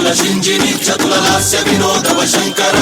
చతుల సింజిని చతుల లాస్య వినోదవ శంకర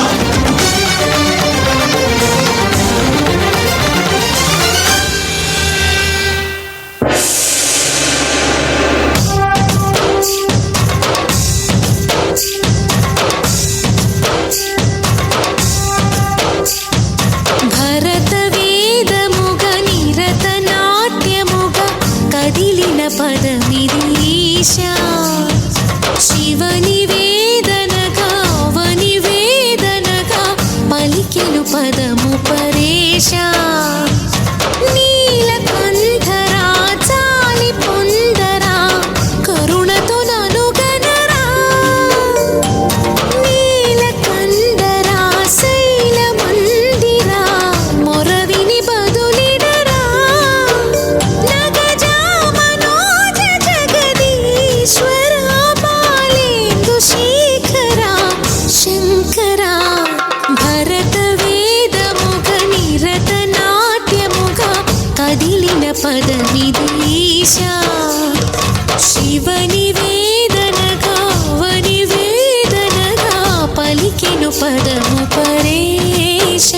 శివని వేదనగా అవని వేదనగా పలికెను పదము పరేశ నీలకంఠరా చాలి పొందరా కరుణతో ననుగనరా నీలకంఠరా శైల మందిరా మొరవిని బదులిడరా నగజా మనోజ జగదీశ్వర పదమిదీశ శివని వేదనగా అవని వేదనగా పలికెను పదము పరేశ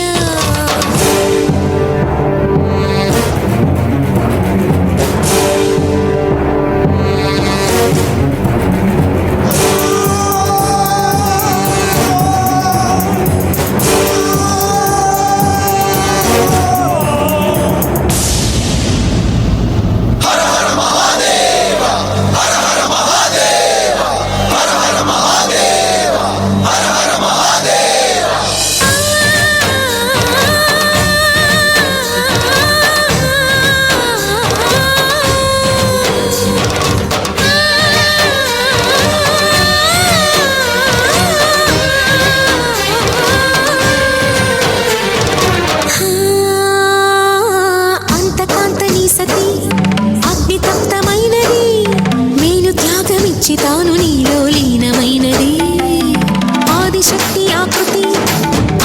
తాను నీలో లీనమైనది ఆదిశక్తి ఆకృతి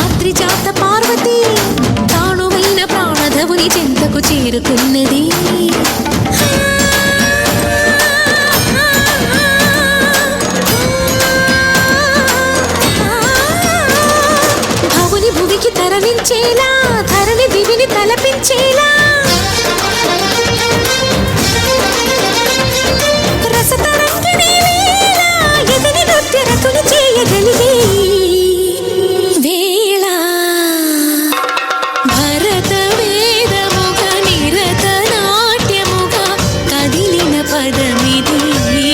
అద్రిజాత పార్వతి తానువైన ప్రాణధవుని చెంతకు చేరుకున్నది భవుని భువికి తరలించేలా ధరణి దివిని తలపించేలా చేయగలిగే వేళ భరత వేదముగ నిరత నాట్యముగా కదిలిన పదమిదీశ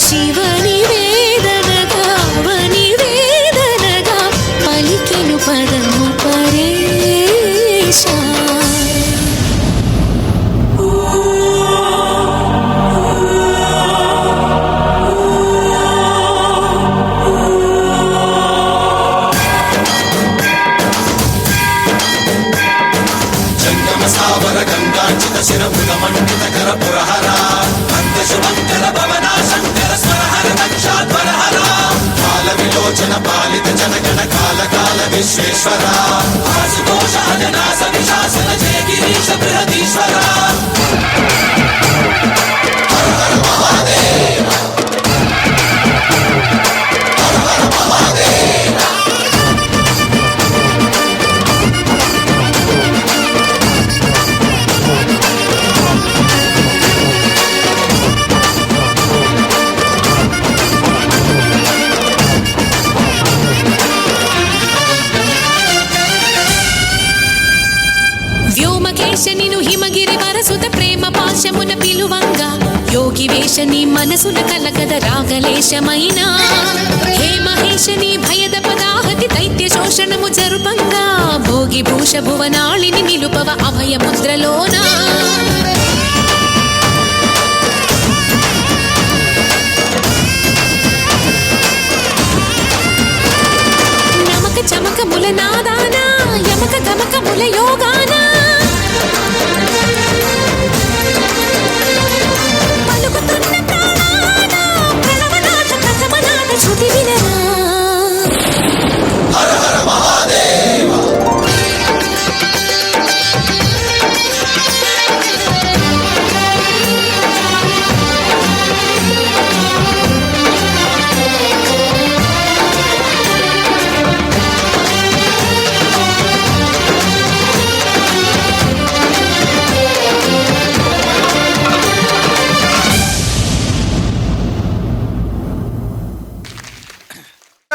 శివని వేదనగా అవని వేదనగా పలికెను పదము పరేశ గంగాంచిత శిరమృగ మండిత కర పురహర అంతశుమంకర భవనా శంకర స్వరహర దక్షాధ్వరహర కాల విలోచన పాలిత జనగణ కాల కాల విశ్వేశ్వర ఆశుతోష అజనాస విశాసన జయ గిరీశ బృహదీశ్వర హర హర మహాదేవ హర హర మహాదేవ వ్యోమకేశనిను హిమగిరి వరసుత ప్రేమ పాశమున పిలువంగా యోగి వేషని మనసున కలగద రాగలేశమైన హే మహేశని భయద పదాహతి దైత్య శోషణము జరుపంగా భోగి భూష భువనాళిని నిలుపవ అభయ ముద్రలోనా నమక చమక ముల నాదానా యమక గమక ముల యోగానా